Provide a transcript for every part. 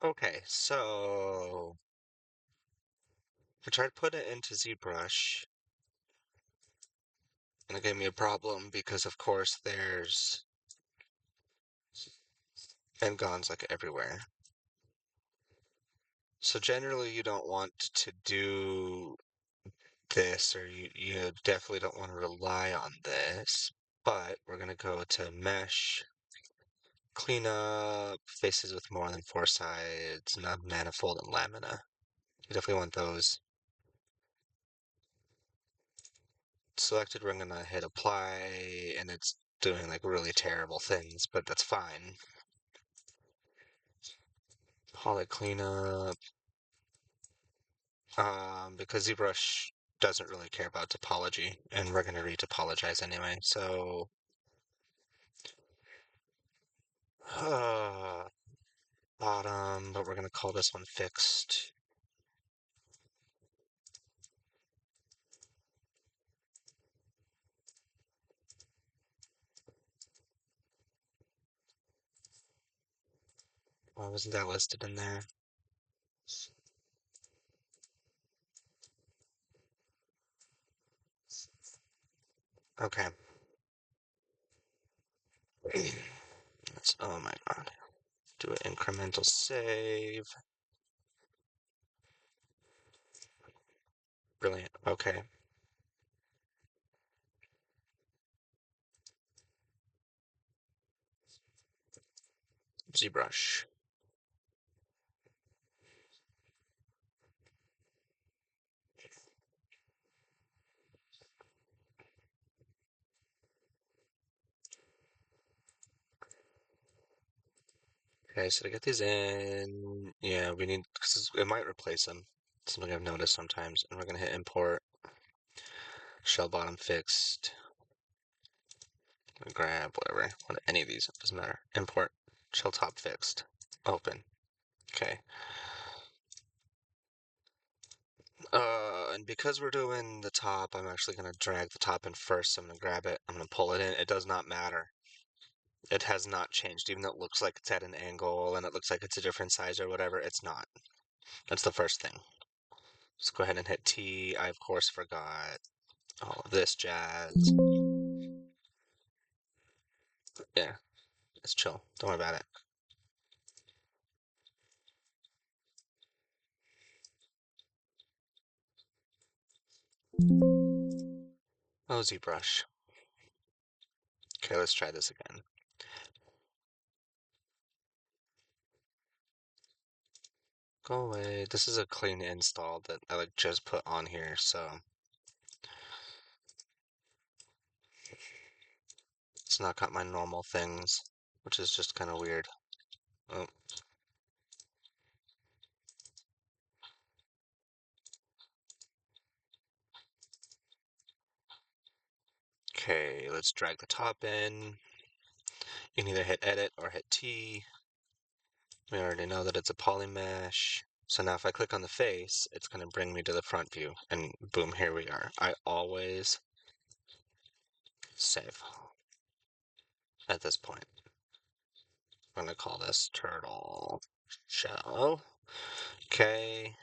Okay, so I tried to put it into ZBrush, and it gave me a problem because, of course, there's N-gons like everywhere. So generally, you don't want to do this, or you definitely don't want to rely on this. But we're gonna go to Mesh, Clean Up, Faces with more than four sides, Nub Manifold, and Lamina. You definitely want those. Selected, we're gonna hit apply, and it's doing like really terrible things, but that's fine. Poly cleanup, because ZBrush doesn't really care about topology, and we're gonna retopologize anyway. So, bottom, but we're gonna call this one fixed. Why wasn't that listed in there? Okay. Let's, oh my god. Do an incremental save. Brilliant. Okay. ZBrush. Okay, so to get these in, yeah, we need, because it might replace them. Something I've noticed sometimes. And we're gonna hit import, shell bottom fixed, grab whatever, any of these, it doesn't matter. Import, shell top fixed, open. Okay. And because we're doing the top, I'm actually gonna drag the top in first. So I'm gonna grab it, I'm gonna pull it in. It does not matter. It has not changed, even though it looks like it's at an angle and it looks like it's a different size or whatever. It's not. That's the first thing. Let's go ahead and hit T. I, of course, forgot all of this jazz. Yeah, it's chill. Don't worry about it. Oh, zBrush. Okay, let's try this again. Go away. This is a clean install that I like just put on here, so it's not got my normal things, which is just kind of weird. Oh, okay, let's drag the top in. You can either hit edit or hit T. We already know that it's a poly mesh. So now if I click on the face, it's going to bring me to the front view. And boom, here we are. I always save at this point. I'm going to call this turtle shell. Okay.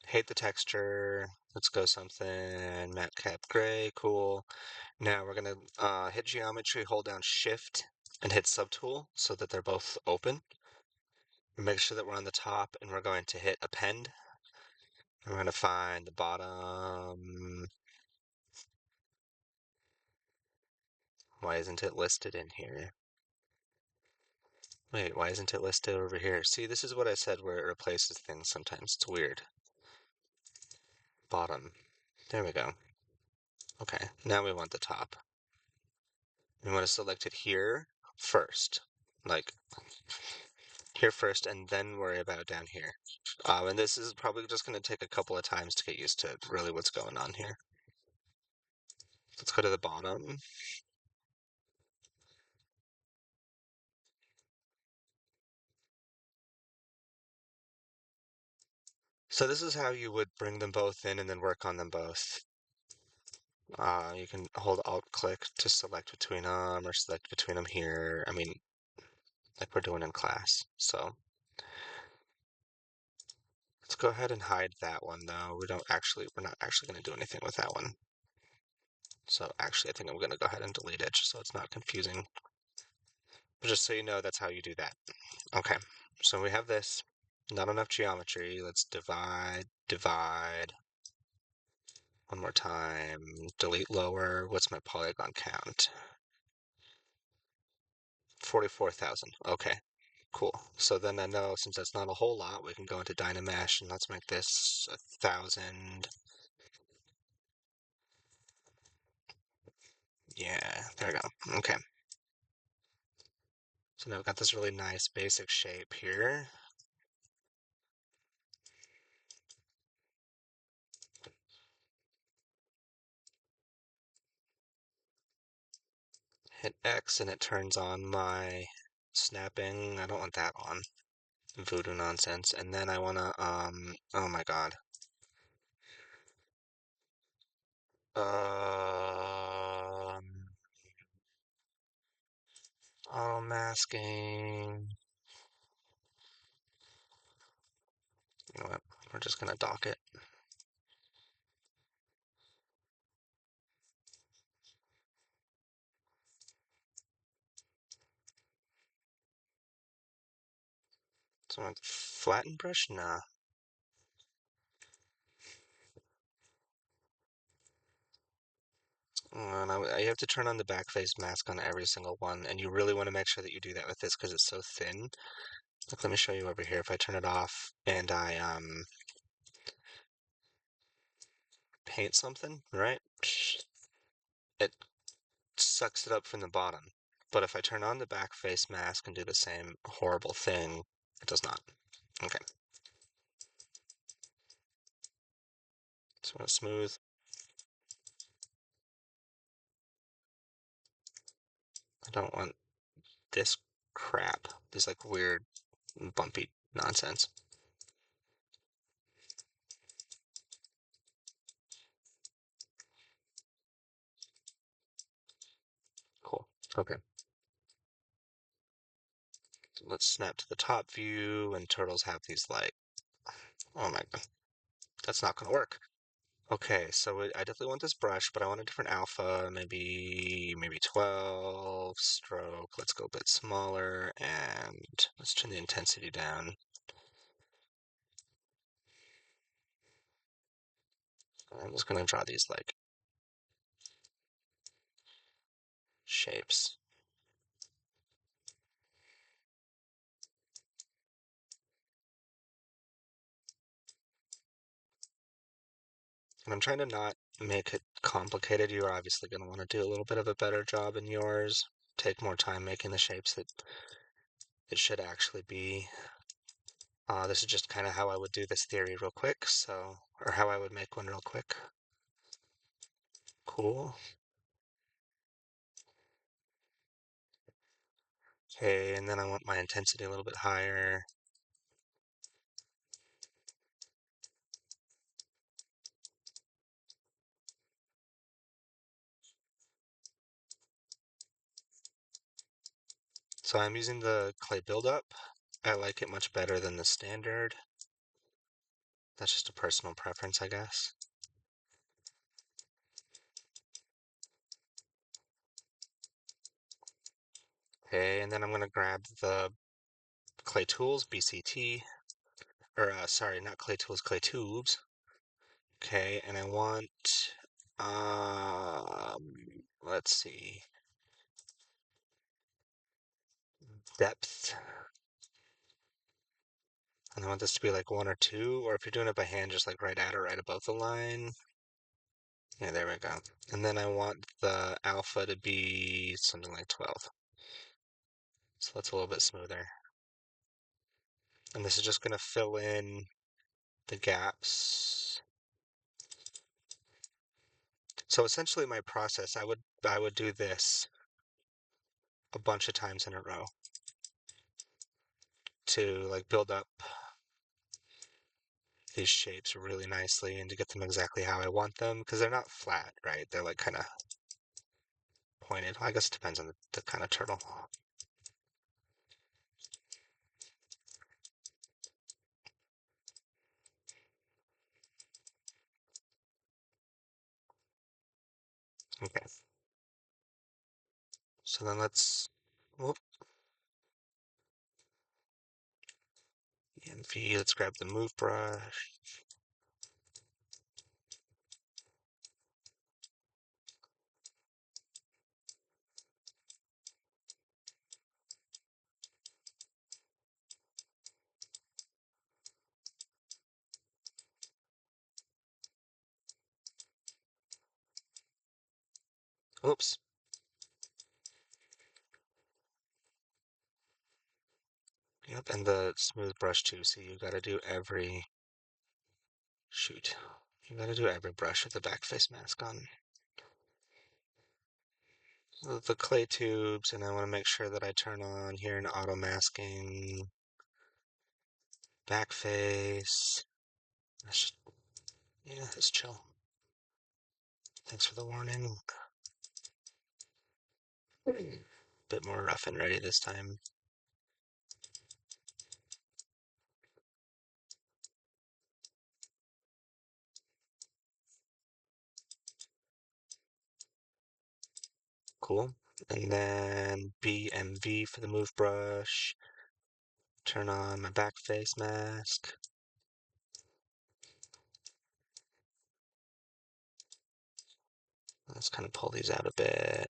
Hate the texture. Let's go something matte cap gray. Cool. Now we're going to hit geometry, hold down shift, and hit subtool so that they're both open. Make sure that we're on the top, and we're going to hit append. I'm going to find the bottom. Why isn't it listed in here? Wait, why isn't it listed over here? See, this is what I said where it replaces things sometimes. It's weird. Bottom. There we go. Okay, now we want the top. We want to select it here first. Like, here first, and then worry about down here. And this is probably just going to take a couple of times to get used to really what's going on here. Let's go to the bottom. So this is how you would bring them both in and then work on them both. You can hold Alt-click to select between them or select between them here. I mean, like we're doing in class. So go ahead and hide that one though. We're not actually going to do anything with that one. So actually, I think I'm going to go ahead and delete it just so it's not confusing. But just so you know, that's how you do that. Okay, so we have this. Not enough geometry. Let's divide, divide. One more time. Delete lower. What's my polygon count? 44,000. Okay, cool. So then I know since that's not a whole lot, we can go into Dynamesh and let's make this 1,000. Yeah, there we go. Okay. So now we've got this really nice basic shape here. Hit X and it turns on my snapping. I don't want that on. Voodoo nonsense. And then I wanna, oh my god. Um, auto masking. You know what? We're just gonna dock it. So flatten brush? Nah. And you have to turn on the backface mask on every single one, and you really want to make sure that you do that with this because it's so thin. Look, let me show you over here. If I turn it off and I paint something, right? It sucks it up from the bottom. But if I turn on the backface mask and do the same horrible thing, it does not. Okay. So I'm gonna smooth. I don't want this crap. This like weird bumpy nonsense. Cool. Okay. So let's snap to the top view, and turtles have these like, oh my god, that's not gonna work. Okay, so I definitely want this brush, but I want a different alpha, maybe 12 stroke. Let's go a bit smaller, and let's turn the intensity down. I'm just gonna draw these like shapes. And I'm trying to not make it complicated. You're obviously going to want to do a little bit of a better job in yours. Take more time making the shapes that it should actually be. This is just kind of how I would do this theory real quick, so, or how I would make one real quick. Cool. Okay, and then I want my intensity a little bit higher. So I'm using the clay buildup. I like it much better than the standard. That's just a personal preference, I guess. Okay, and then I'm going to grab the clay tools, BCT, or sorry, not clay tools, clay tubes. Okay, and I want, let's see, depth. And I want this to be like 1 or 2, or if you're doing it by hand, just like right at or right above the line. Yeah, there we go. And then I want the alpha to be something like 12. So that's a little bit smoother. And this is just going to fill in the gaps. So essentially my process, I would do this a bunch of times in a row to like build up these shapes really nicely and to get them exactly how I want them because they're not flat, right? They're like kind of pointed. I guess it depends on the kind of turtle. Okay. So then let's, whoop, EMV, let's grab the move brush. Oops. Yep, and the smooth brush too. So you gotta do every, shoot. You gotta do every brush with the back face mask on. The clay tubes, and I want to make sure that I turn on here in auto masking, back face. That's just, yeah, it's chill. Thanks for the warning. Bit more rough and ready this time. Cool. And then BMV for the move brush. Turn on my back face mask. Let's kind of pull these out a bit.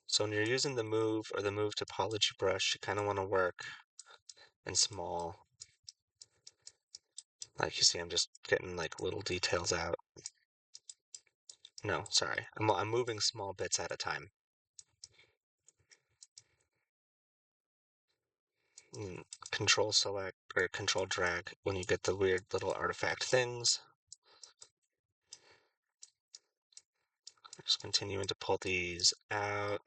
So when you're using the move or the move topology brush, you kind of want to work in small. Like you see, I'm just getting like little details out. No, sorry. I'm moving small bits at a time. Control select or control drag when you get the weird little artifact things. Just continuing to pull these out.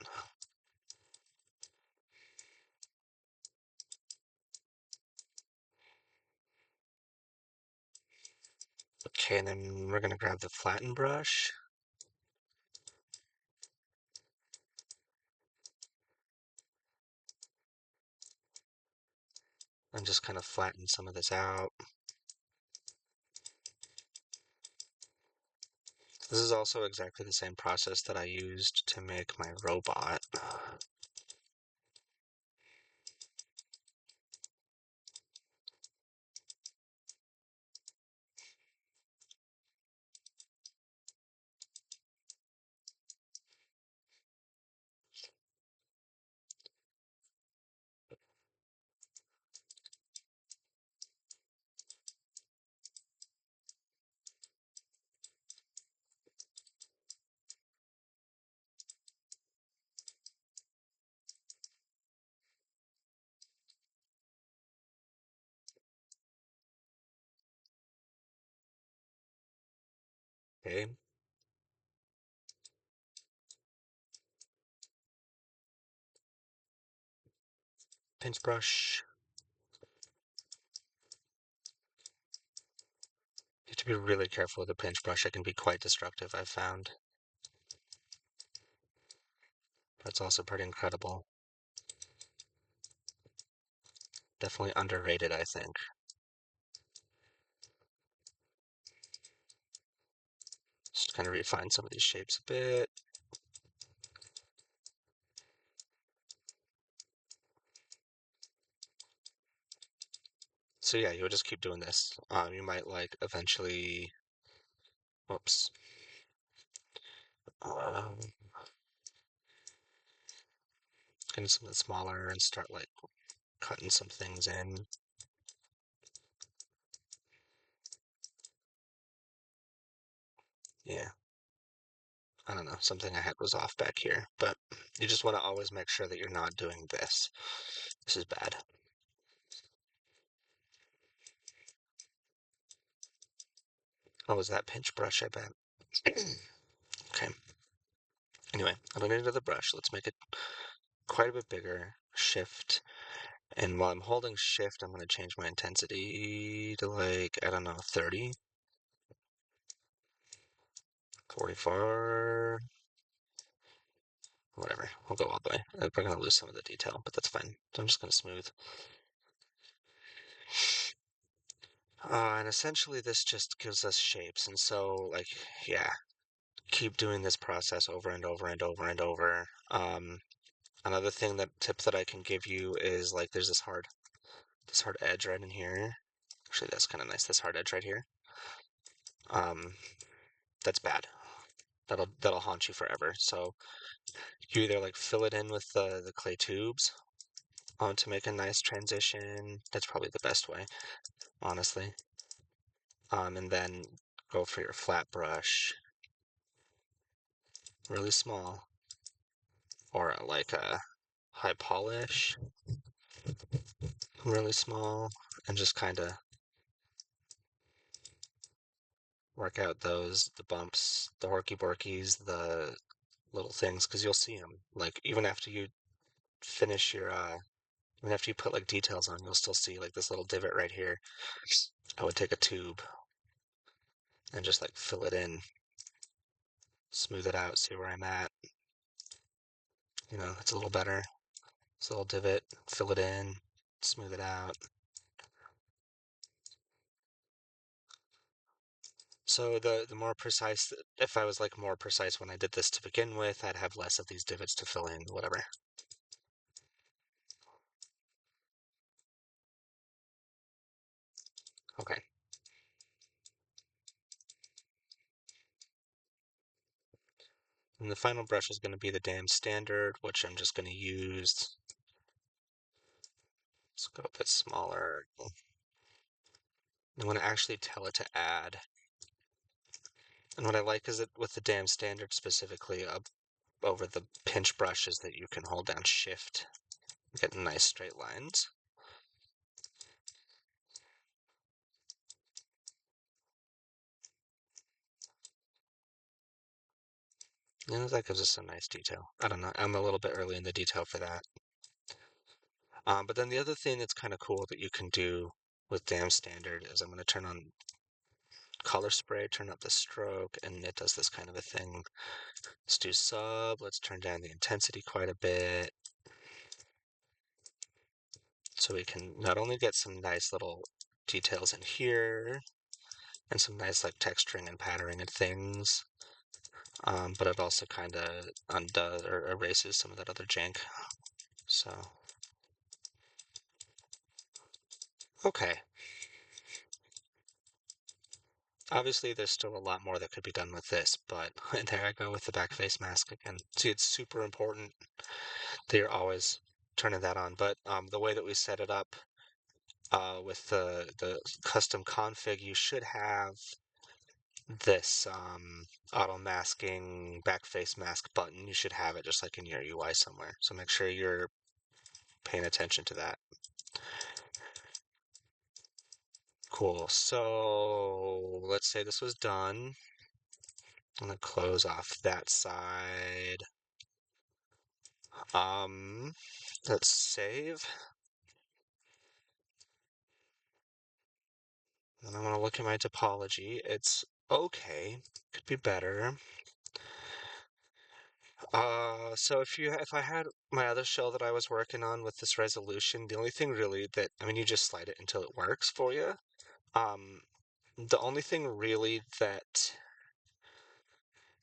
Okay, and then we're gonna grab the flatten brush. And just kind of flatten some of this out. This is also exactly the same process that I used to make my robot. Okay. Pinch brush. You have to be really careful with a pinch brush. It can be quite destructive, I've found. But it's also pretty incredible. Definitely underrated, I think. Just kind of refine some of these shapes a bit. So yeah, you'll just keep doing this. You might like eventually, whoops, um, getting something smaller and start like cutting some things in. Yeah, I don't know, something I had was off back here, but you just want to always make sure that you're not doing this. This is bad. Oh, was that pinch brush, I bet. Okay. Anyway, I'm gonna into the brush. Let's make it quite a bit bigger. Shift. And while I'm holding shift, I'm gonna change my intensity to like, I don't know, 30, 44, whatever. We'll go all the way. We're gonna lose some of the detail, but that's fine. So I'm just gonna smooth. And essentially this just gives us shapes. And so like, yeah, keep doing this process over and over and over and over. Another tip that I can give you is like there's this hard edge right in here. Actually, that's kind of nice. This hard edge right here. That's bad. That'll haunt you forever. So you either like fill it in with the clay tubes to make a nice transition. That's probably the best way, honestly. And then go for your flat brush, really small, or like a high polish, really small, and just kind of work out the bumps, the horky borkies, the little things, because you'll see them. Like even after you finish your even after you put like details on, you'll still see like this little divot right here. I would take a tube and just like fill it in, smooth it out, see where I'm at. You know, it's a little better. It's a little divot, fill it in, smooth it out. So the more precise, if I was like more precise when I did this to begin with, I'd have less of these divots to fill in, whatever. Okay. And the final brush is going to be the damn standard, which I'm just going to use. Let's go a bit smaller. I want to actually tell it to add. And what I like is that with the damn standard specifically up over the pinch brush is that you can hold down shift, get nice straight lines. You know, that gives us some nice detail. I don't know, I'm a little bit early in the detail for that. But then the other thing that's kind of cool that you can do with damn standard is I'm going to turn on color spray, turn up the stroke, and it does this kind of a thing. Let's do sub, let's turn down the intensity quite a bit. So we can not only get some nice little details in here and some nice like texturing and patterning and things, but it also kind of undoes or erases some of that other jank. So, okay. Obviously, there's still a lot more that could be done with this, but there I go with the back face mask again. See, it's super important that you're always turning that on, but the way that we set it up with the custom config, you should have this auto masking back face mask button. You should have it just like in your UI somewhere. So make sure you're paying attention to that. Cool. So let's say this was done. I'm gonna close off that side. Let's save. And I'm gonna look at my topology. It's okay. Could be better. So if I had my other shell that I was working on with this resolution, the only thing really that, I mean, you just slide it until it works for you. The only thing really that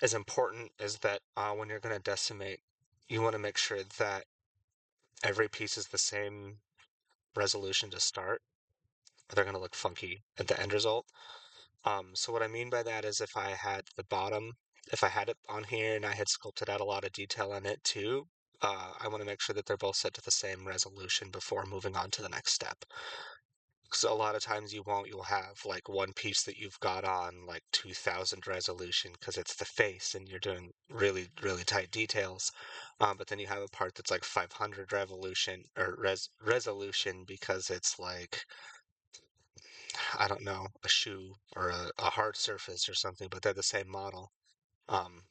is important is that when you're going to decimate, you want to make sure that every piece is the same resolution to start, or they're going to look funky at the end result. So what I mean by that is if I had the bottom, if I had it on here and I had sculpted out a lot of detail on it too, I want to make sure that they're both set to the same resolution before moving on to the next step. So a lot of times you won't, you'll have like one piece that you've got on like 2000 resolution because it's the face and you're doing really, really tight details. But then you have a part that's like 500 revolution or resolution because it's like, I don't know, a shoe or a hard surface or something, but they're the same model. Um,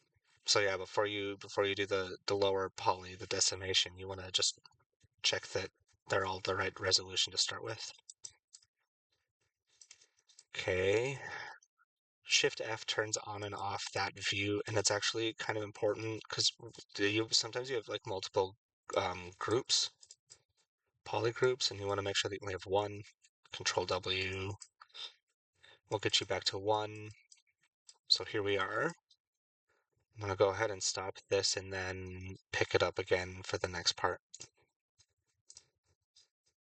so yeah, before you do the lower poly, the decimation, you want to just check that they're all the right resolution to start with. Okay. Shift F turns on and off that view, and it's actually kind of important because sometimes you have like multiple groups, poly groups, and you want to make sure that you only have one. Control W will get you back to one. So here we are. I'm gonna go ahead and stop this and then pick it up again for the next part.